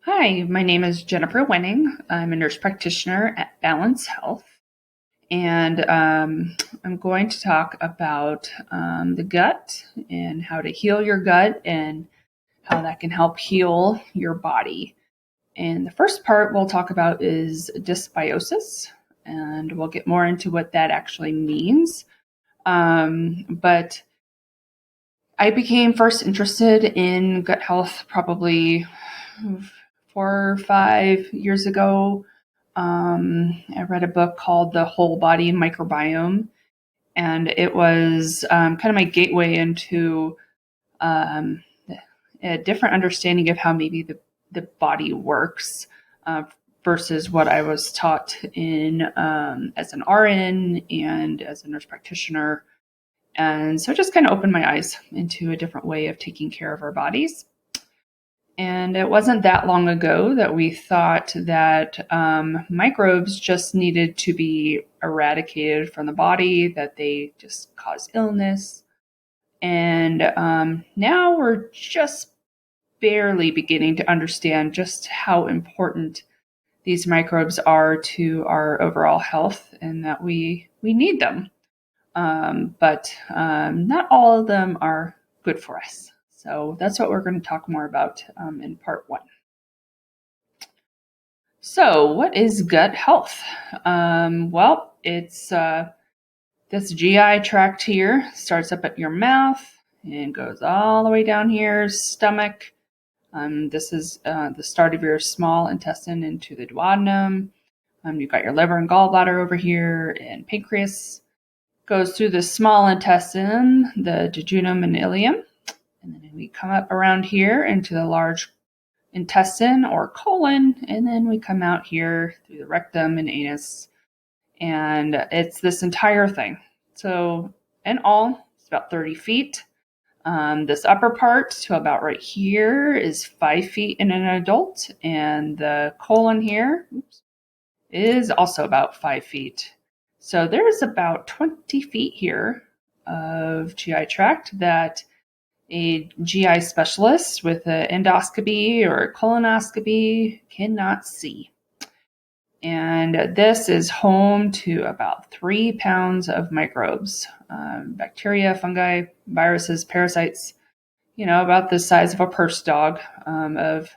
Hi, my name is Jennifer Wenning. I'm a nurse practitioner at Balance Health, and I'm going to talk about the gut and how to heal your gut and how that can help heal your body. And the first part we'll talk about is dysbiosis, and we'll get more into what that actually means. But I became first interested in gut health probably 4 or 5 years ago. I read a book called The Whole Body Microbiome, and it was kind of my gateway into um, a different understanding of how maybe the body works uh, versus what I was taught in as an RN and as a nurse practitioner. And so it just kind of opened my eyes into a different way of taking care of our bodies. And it wasn't that long ago that we thought that microbes just needed to be eradicated from the body, that they just cause illness. And now we're just barely beginning to understand just how important these microbes are to our overall health and that we need them. But not all of them are good for us. So that's what we're going to talk more about in part one. So, what is gut health? It's this GI tract here starts up at your mouth and goes all the way down here, stomach. This is the start of your small intestine into the duodenum. You've got your liver and gallbladder over here, and pancreas goes through the small intestine, the jejunum and ileum, and then we come up around here into the large intestine or colon, and then we come out here through the rectum and anus, and it's this entire thing. So in all, it's about 30 feet. This upper part to about right here is 5 feet in an adult, and the colon here is also about 5 feet. So there's about 20 feet here of GI tract that a GI specialist with an endoscopy or a colonoscopy cannot see. And this is home to about 3 pounds of microbes, bacteria, fungi, viruses, parasites, about the size of a purse dog of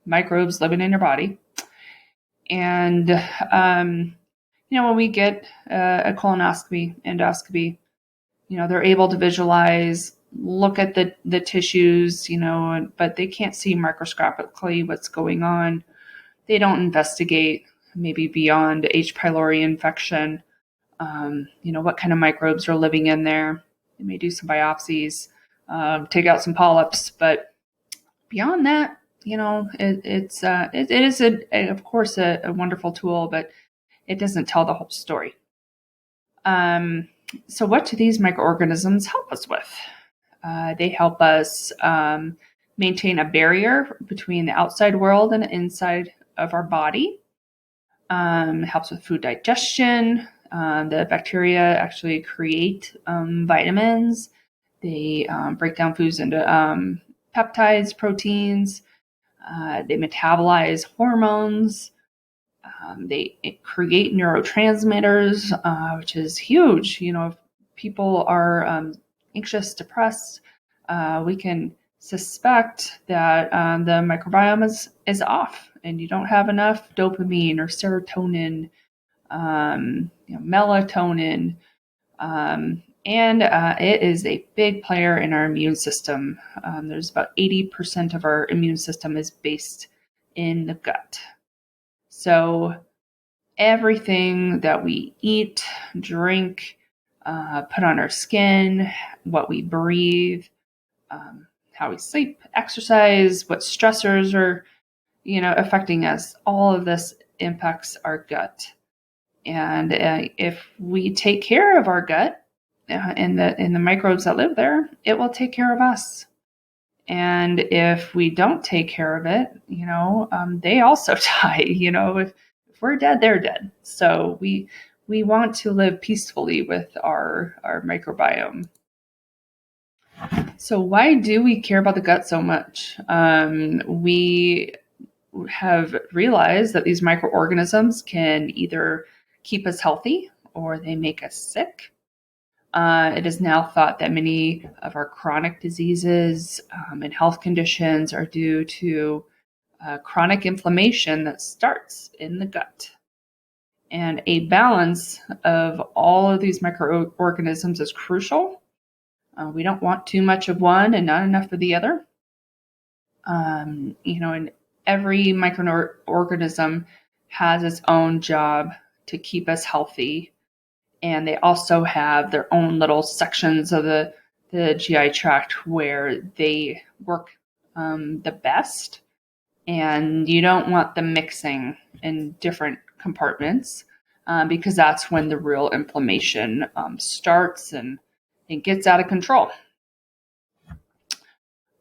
microbes living in your body. And, when we get a colonoscopy, endoscopy, they're able to visualize, look at the tissues, but they can't see microscopically what's going on. They don't investigate maybe beyond H. pylori infection, what kind of microbes are living in there. They may do some biopsies, take out some polyps, but beyond that, it is of course a wonderful tool, but it doesn't tell the whole story. So what do these microorganisms help us with? They help us maintain a barrier between the outside world and the inside of our body. It helps with food digestion. The bacteria actually create vitamins. They break down foods into peptides, proteins. They metabolize hormones. They create neurotransmitters, which is huge. If people are anxious, depressed, we can suspect that the microbiome is off and you don't have enough dopamine or serotonin, melatonin, and it is a big player in our immune system. There's about 80% of our immune system is based in the gut. So everything that we eat, drink, put on our skin, what we breathe, how we sleep, exercise, what stressors are, affecting us, all of this impacts our gut. And if we take care of our gut and the microbes that live there, it will take care of us. And if we don't take care of it, they also die. If we're dead, they're dead. So we want to live peacefully with our microbiome. So why do we care about the gut so much? We have realized that these microorganisms can either keep us healthy or they make us sick. It is now thought that many of our chronic diseases and health conditions are due to chronic inflammation that starts in the gut. And a balance of all of these microorganisms is crucial. We don't want too much of one and not enough of the other. And every microorganism has its own job to keep us healthy. And they also have their own little sections of the GI tract where they work the best. And you don't want them mixing in different compartments because that's when the real inflammation starts and it gets out of control.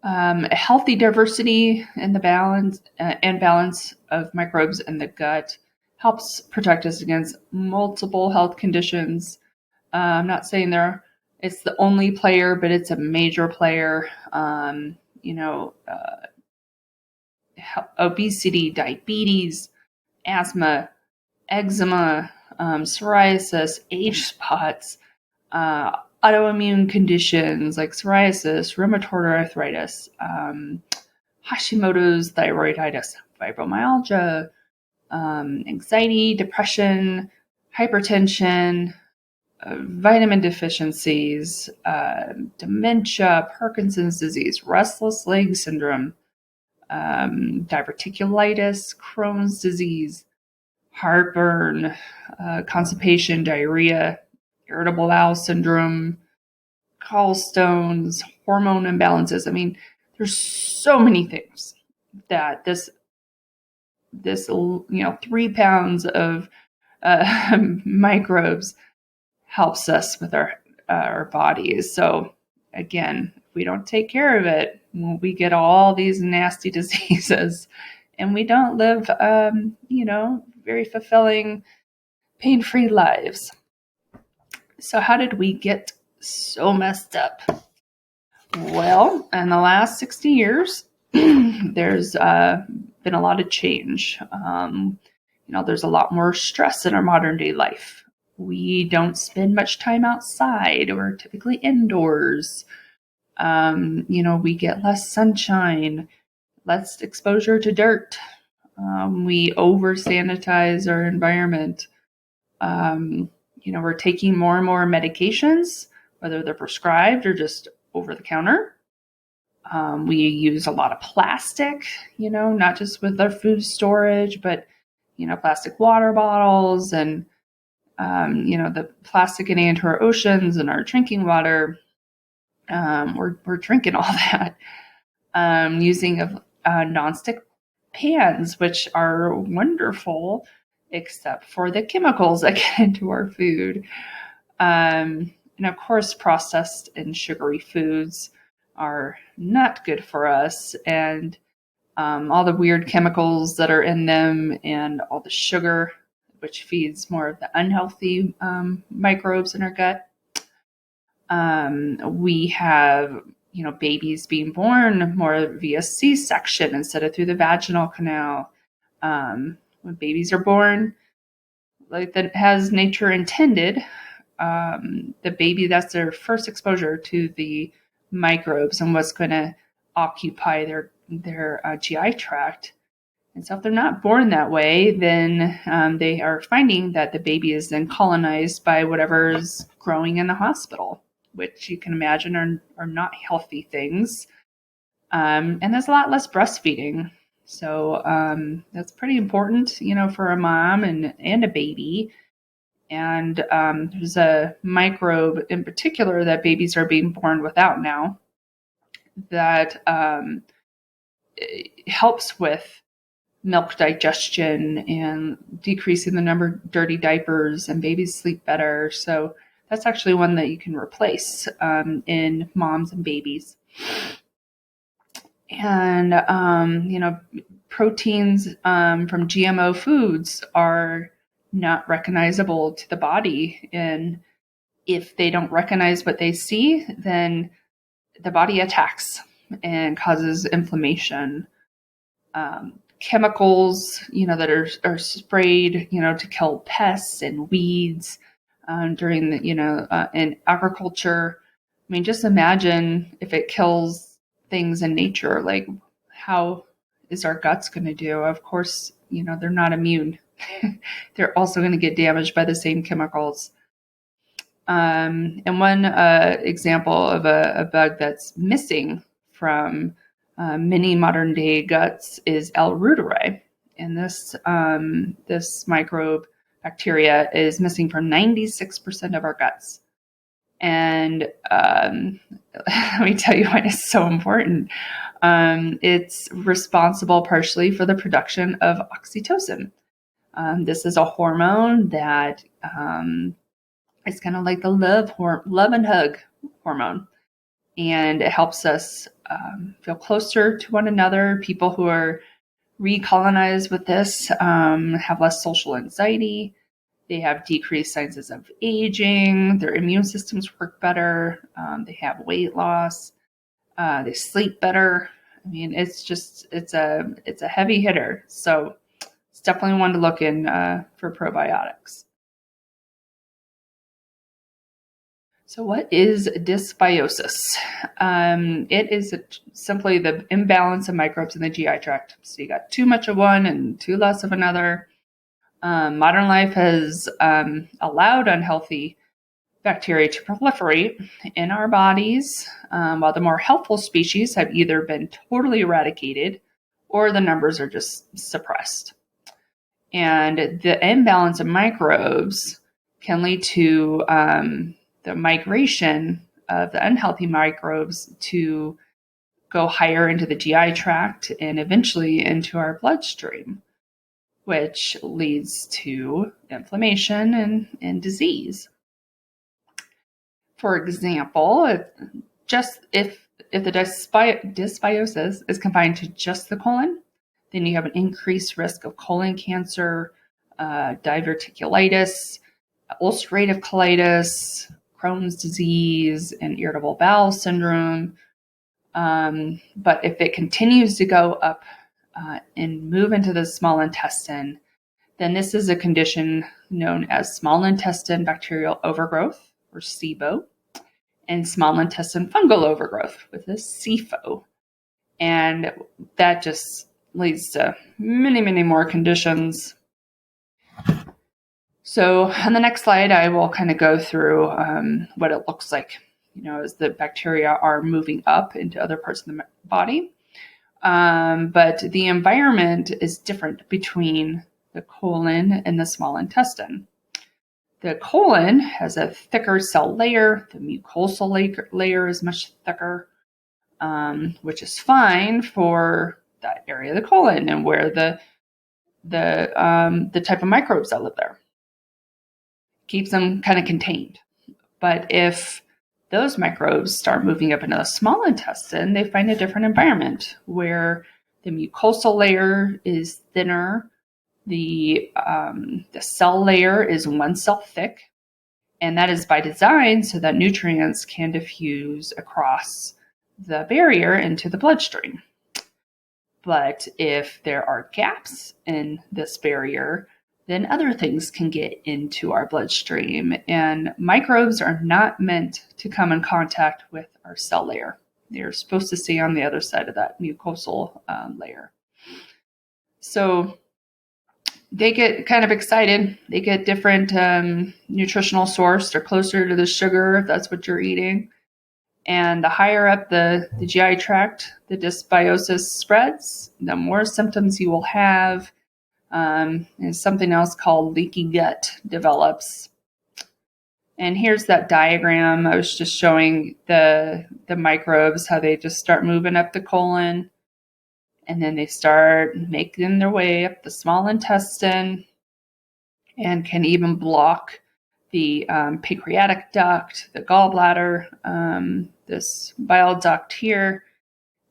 A healthy diversity in the balance of microbes in the gut helps protect us against multiple health conditions. I'm not saying it's the only player, but it's a major player. Obesity, diabetes, asthma, eczema, psoriasis, age spots, autoimmune conditions like psoriasis, rheumatoid arthritis, Hashimoto's thyroiditis, fibromyalgia, anxiety, depression, hypertension, vitamin deficiencies, dementia, Parkinson's disease, restless leg syndrome, diverticulitis, Crohn's disease, heartburn, constipation, diarrhea, irritable bowel syndrome, gallstones, hormone imbalances. I mean, there's so many things that this 3 pounds of microbes helps us with our bodies. So again, if we don't take care of it, we get all these nasty diseases, and we don't live, very fulfilling, pain-free lives. So how did we get so messed up? Well, in the last 60 years, there's been a lot of change. There's a lot more stress in our modern day life. We don't spend much time outside. We're typically indoors. We get less sunshine, less exposure to dirt. We over-sanitize our environment. We're taking more and more medications, whether they're prescribed or just over the counter. We use a lot of plastic, not just with our food storage, but, plastic water bottles and, the plastic getting into our oceans and our drinking water. We're drinking all that, using of nonstick pans, which are wonderful, except for the chemicals that get into our food. And of course, processed and sugary foods are not good for us, and all the weird chemicals that are in them and all the sugar, which feeds more of the unhealthy microbes in our gut. We have, babies being born more via C-section instead of through the vaginal canal. When babies are born, like that has nature intended, the baby, that's their first exposure to the microbes and what's going to occupy their GI tract. And so if they're not born that way, then they are finding that the baby is then colonized by whatever's growing in the hospital, which you can imagine are not healthy things. And there's a lot less breastfeeding. So that's pretty important, for a mom and a baby. And there's a microbe in particular that babies are being born without now that helps with milk digestion and decreasing the number of dirty diapers, and babies sleep better. So that's actually one that you can replace in moms and babies. And, proteins from GMO foods are not recognizable to the body. And if they don't recognize what they see, then the body attacks and causes inflammation. chemicals, that are sprayed, to kill pests and weeds during the, in agriculture. I mean, just imagine if it kills things in nature, like how is our guts going to do? Of course, they're not immune. They're also going to get damaged by the same chemicals. And one example of a bug that's missing from many modern day guts is L. reuteri. And this microbe bacteria is missing from 96% of our guts. And let me tell you why it's so important. It's responsible partially for the production of oxytocin. This is a hormone that it's kind of like the love and hug hormone. And it helps us feel closer to one another. People who are recolonized with this have less social anxiety. They have decreased signs of aging. Their immune systems work better. They have weight loss. They sleep better. I mean, it's a heavy hitter. So it's definitely one to look in for probiotics. So what is dysbiosis? It is simply the imbalance of microbes in the GI tract. So you got too much of one and too less of another. Modern life has allowed unhealthy bacteria to proliferate in our bodies, while the more helpful species have either been totally eradicated or the numbers are just suppressed. And the imbalance of microbes can lead to the migration of the unhealthy microbes to go higher into the GI tract and eventually into our bloodstream, which leads to inflammation and disease. For example, if the dysbiosis is confined to just the colon, then you have an increased risk of colon cancer, diverticulitis, ulcerative colitis, Crohn's disease, and irritable bowel syndrome. But if it continues to go up and move into the small intestine, then this is a condition known as small intestine bacterial overgrowth, or SIBO, and small intestine fungal overgrowth with a SIFO. And that just leads to many, many more conditions. So on the next slide, I will kind of go through what it looks like, as the bacteria are moving up into other parts of the body. But the environment is different between the colon and the small intestine. The colon has a thicker cell layer. The mucosal layer is much thicker, which is fine for that area of the colon and where the type of microbes that live there. Keeps them kind of contained. But if those microbes start moving up into the small intestine, they find a different environment where the mucosal layer is thinner, the cell layer is one cell thick, and that is by design so that nutrients can diffuse across the barrier into the bloodstream. But if there are gaps in this barrier, then other things can get into our bloodstream, and microbes are not meant to come in contact with our cell layer. They're supposed to stay on the other side of that mucosal layer. So they get kind of excited. They get different nutritional source. They're closer to the sugar if that's what you're eating. And the higher up the GI tract the dysbiosis spreads, the more symptoms you will have. And something else called leaky gut develops. And here's that diagram. I was just showing the microbes, how they just start moving up the colon, and then they start making their way up the small intestine and can even block the pancreatic duct, the gallbladder, this bile duct here.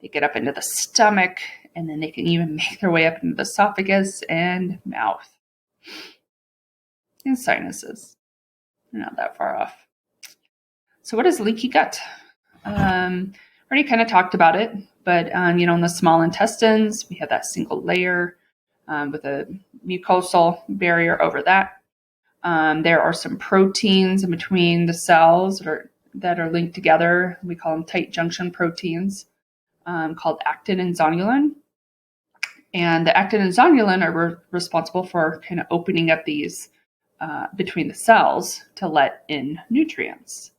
They get up into the stomach, and then they can even make their way up into the esophagus and mouth. And sinuses. They're not that far off. So what is leaky gut? Already kind of talked about it, but in the small intestines, we have that single layer with a mucosal barrier over that. There are some proteins in between the cells that are linked together. We call them tight junction proteins called actin and zonulin. And the actin and zonulin are responsible for kind of opening up these between the cells to let in nutrients.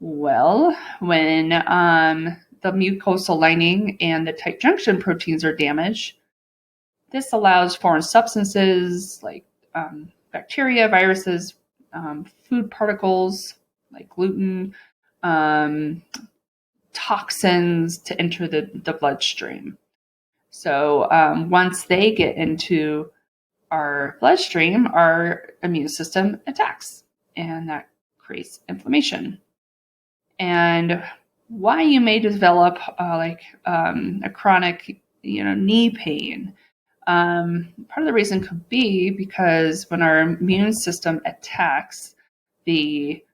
Well, when the mucosal lining and the tight junction proteins are damaged, this allows foreign substances like bacteria, viruses, food particles like gluten, toxins to enter the bloodstream. So once they get into our bloodstream, our immune system attacks, and that creates inflammation. And why you may develop a chronic, knee pain. Part of the reason could be because when our immune system attacks the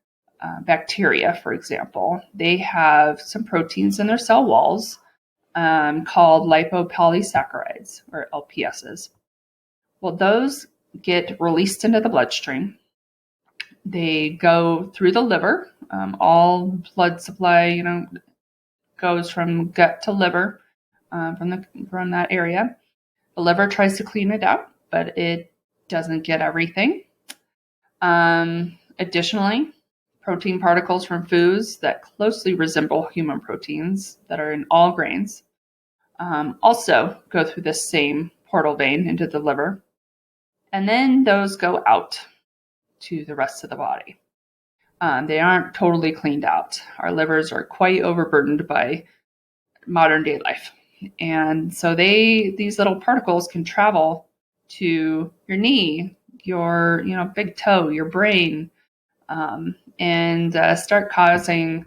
bacteria, for example, they have some proteins in their cell walls called lipopolysaccharides, or LPSs. Well, those get released into the bloodstream. They go through the liver. All blood supply, goes from gut to liver from that area. The liver tries to clean it out, but it doesn't get everything. Additionally, protein particles from foods that closely resemble human proteins that are in all grains also go through the same portal vein into the liver. And then those go out to the rest of the body. They aren't totally cleaned out. Our livers are quite overburdened by modern day life. And so these little particles can travel to your knee, your big toe, your brain, and start causing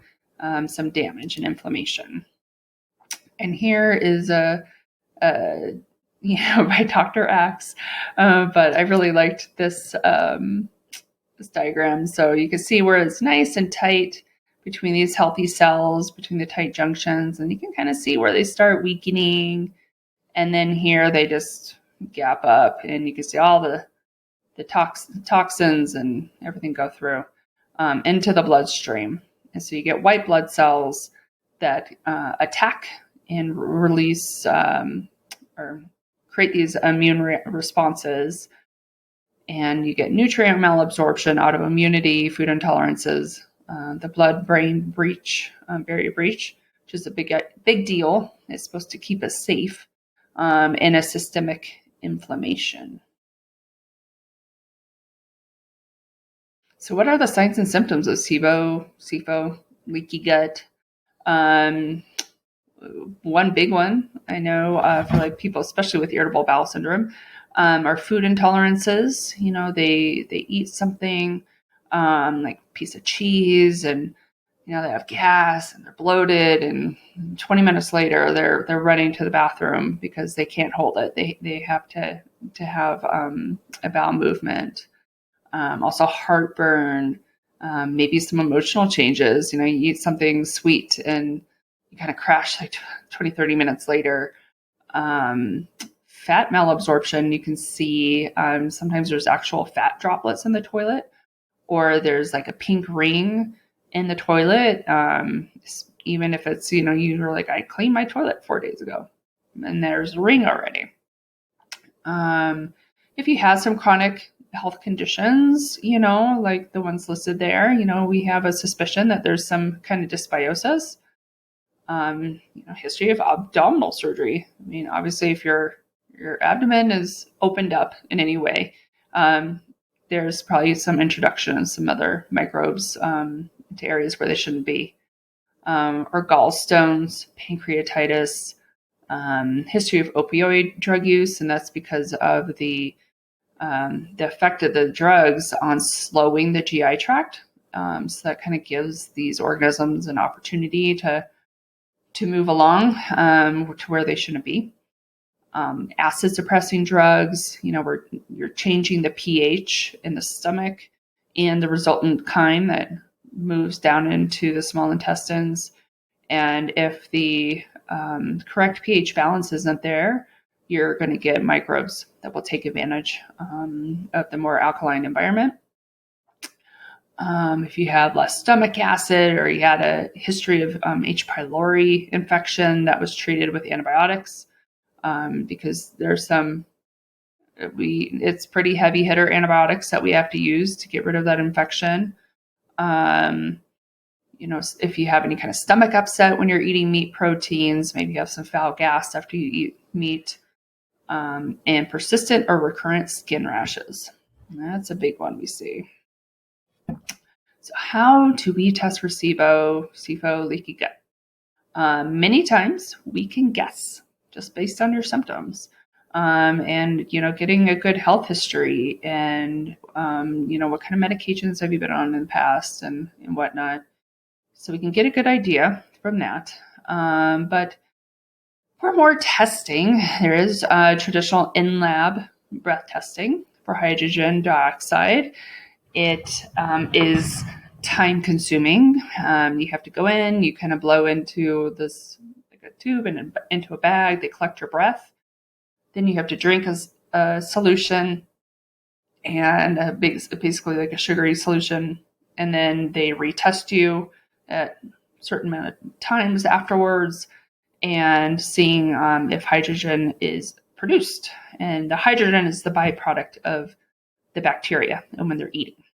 some damage and inflammation. And here is by Dr. Axe, but I really liked this diagram. So you can see where it's nice and tight between these healthy cells, between the tight junctions, and you can kind of see where they start weakening. And then here they just gap up, and you can see all the toxins and everything go through into the bloodstream. And so you get white blood cells that attack and release or create these immune responses. And you get nutrient malabsorption, autoimmunity, food intolerances, the blood-brain barrier breach, which is a big deal. It's supposed to keep us safe, and a systemic inflammation. So what are the signs and symptoms of SIBO, leaky gut? One big one I know for people, especially with irritable bowel syndrome, are food intolerances. They eat something like a piece of cheese, and they have gas and they're bloated, and 20 minutes later they're running to the bathroom because they can't hold it. They have to have a bowel movement. Also heartburn, maybe some emotional changes. You eat something sweet and you kind of crash like 20, 30 minutes later. Fat malabsorption, you can see sometimes there's actual fat droplets in the toilet, or there's like a pink ring in the toilet. Even if it's, you're like, I cleaned my toilet 4 days ago, and there's a ring already. If you have some chronic health conditions, like the ones listed there, we have a suspicion that there's some kind of dysbiosis. History of abdominal surgery. I mean, obviously, if your abdomen is opened up in any way, there's probably some introduction of some other microbes into areas where they shouldn't be. Or gallstones, pancreatitis, history of opioid drug use, and that's because of the effect of the drugs on slowing the GI tract. So that kind of gives these organisms an opportunity to move along to where they shouldn't be. Acid suppressing drugs, where you're changing the pH in the stomach and the resultant chyme that moves down into the small intestines And if the correct pH balance isn't there, you're going to get microbes that will take advantage of the more alkaline environment. If you have less stomach acid, or you had a history of H. pylori infection that was treated with antibiotics, because there's it's pretty heavy hitter antibiotics that we have to use to get rid of that infection. If you have any kind of stomach upset when you're eating meat proteins, maybe you have some foul gas after you eat meat, and persistent or recurrent skin rashes. That's a big one we see. So how do we test for SIBO, leaky gut? Many times we can guess just based on your symptoms, and getting a good health history, and what kind of medications have you been on in the past, and whatnot. So we can get a good idea from that. But for more testing, there is traditional in-lab breath testing for hydrogen dioxide. It is time-consuming. You have to go in, you kind of blow into this like a tube and into a bag. They collect your breath. Then you have to drink a solution, and basically like a sugary solution. And then they retest you at a certain amount of times afterwards, and seeing if hydrogen is produced. And the hydrogen is the byproduct of the bacteria and when they're eating.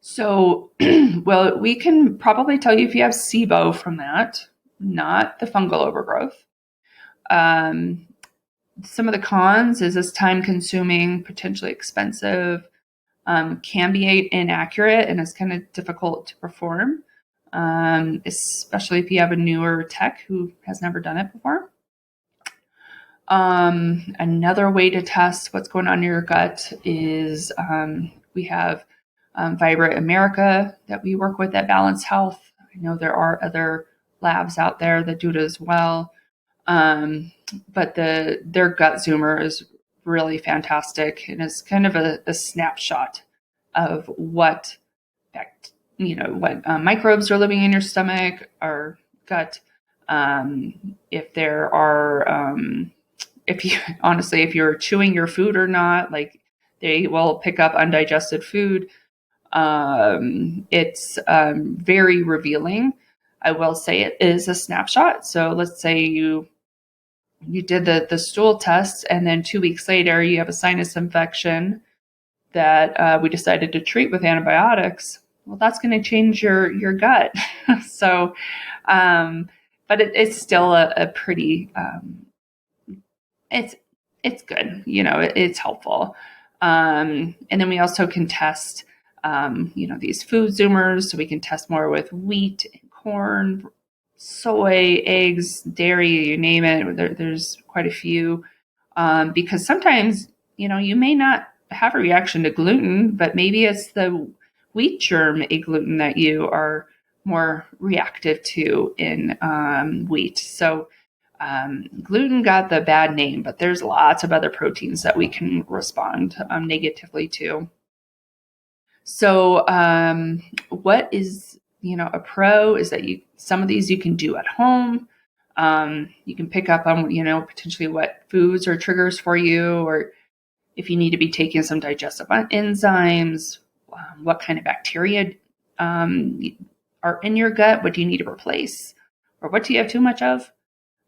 So, well, we can probably tell you if you have SIBO from that, not the fungal overgrowth. Some of the cons is it's time consuming, potentially expensive, can be inaccurate, and it's kind of difficult to perform, especially if you have a newer tech who has never done it before. Another way to test what's going on in your gut is we have Vibrant America that we work with at Balance Health. I know there are other labs out there that do it as well. But their gut zoomer is really fantastic, and it's kind of a snapshot of what microbes are living in your stomach or gut. If there are, if you're chewing your food or not, like they will pick up undigested food. It's very revealing. I will say it is a snapshot. So let's say you did the stool test, and then 2 weeks later you have a sinus infection that we decided to treat with antibiotics. Well, that's going to change your gut. So, but it's still a pretty, it's good. It's helpful. And then we also can test, these food zoomers. So we can test more with wheat and corn, soy, eggs, dairy, you name it. There's quite a few, because sometimes, you may not have a reaction to gluten, but maybe it's the wheat germ gluten that you are more reactive to in wheat. So gluten got the bad name, but there's lots of other proteins that we can respond negatively to. So what is a pro is that some of these you can do at home. You can pick up on, potentially what foods are triggers for you, or if you need to be taking some digestive enzymes, what kind of bacteria are in your gut, what do you need to replace, or what do you have too much of?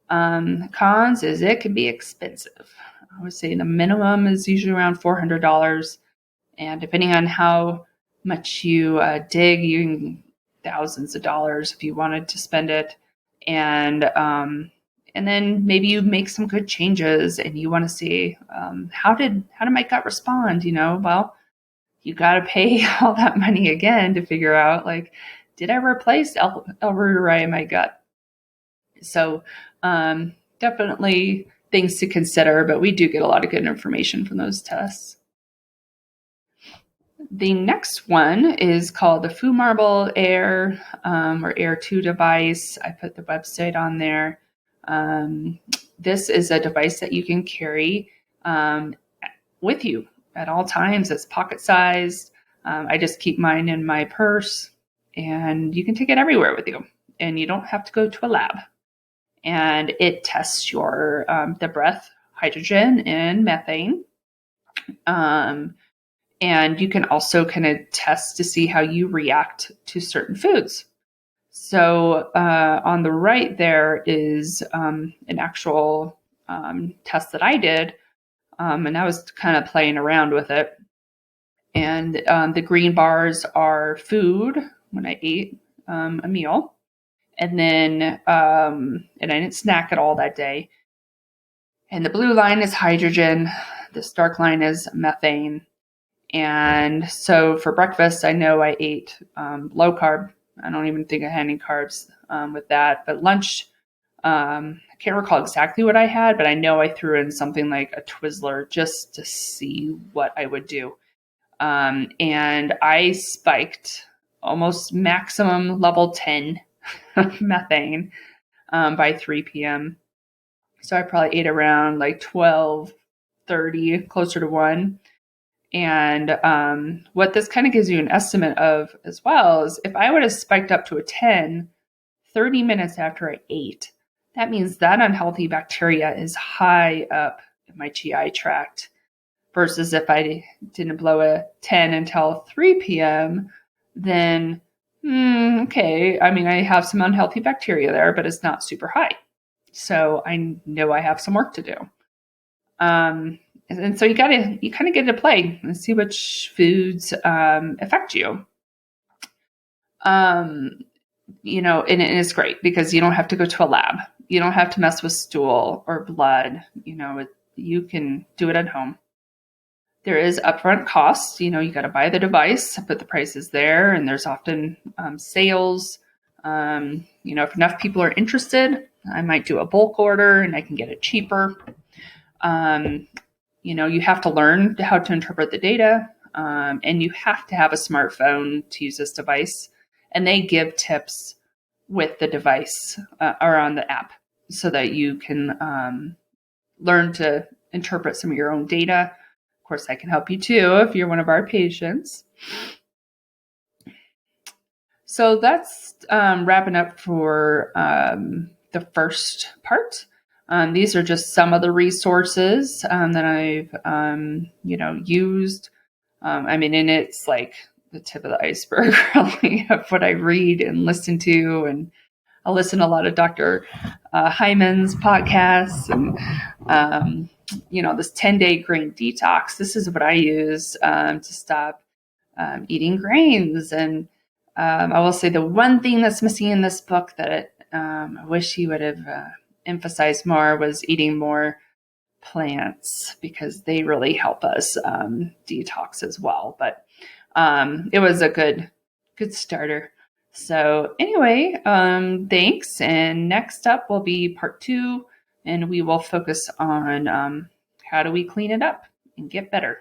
Cons is it can be expensive. I would say the minimum is usually around $400, and depending on how much you dig, you can thousands of dollars if you wanted to spend it. And then maybe you make some good changes and you want to see how did my gut respond? Well, you got to pay all that money again to figure out, like, did I replace L. reuteri in my gut? So definitely things to consider, but we do get a lot of good information from those tests. The next one is called the FuMarble Air or Air 2 device. I put the website on there. This is a device that you can carry with you at all times. It's pocket sized. I just keep mine in my purse, and you can take it everywhere with you. and you don't have to go to a lab. And it tests your the breath, hydrogen, and methane. And you can also kind of test to see how you react to certain foods. So on the right there is an actual test that I did, and I was kind of playing around with it. And the green bars are food when I ate a meal. And then, and I didn't snack at all that day. And the blue line is hydrogen. This dark line is methane. And so for breakfast, I know I ate low carb. I don't even think I had any carbs with that. But lunch, I can't recall exactly what I had, but I know I threw in something like a Twizzler just to see what I would do. And I spiked almost maximum level 10 methane by 3 p.m. So I probably ate around like 12:30, closer to 1. And what this kind of gives you an estimate of as well is if I would have spiked up to a 10, 30 minutes after I ate, that means that unhealthy bacteria is high up in my GI tract. Versus if I didn't blow a 10 until 3 p.m., then, okay, I mean, I have some unhealthy bacteria there, but it's not super high. So I know I have some work to do. And so you kind of get to play and see which foods affect you. And it's great because you don't have to go to a lab. You don't have to mess with stool or blood. You can do it at home. There is upfront costs. You got to buy the device, but the price is there, and there's often sales. If enough people are interested, I might do a bulk order and I can get it cheaper. You have to learn how to interpret the data, and you have to have a smartphone to use this device. And they give tips with the device or on the app so that you can learn to interpret some of your own data. Of course, I can help you too if you're one of our patients. So that's wrapping up for the first part. These are just some of the resources that I've used. And it's like the tip of the iceberg, really, of what I read and listen to. And I listen to a lot of Dr. Hyman's podcasts and, this 10-day grain detox. This is what I use to stop eating grains. And I will say the one thing that's missing in this book that I wish he would have emphasized more was eating more plants, because they really help us detox as well. But it was a good starter. So anyway, thanks. And next up will be part 2, and we will focus on how do we clean it up and get better.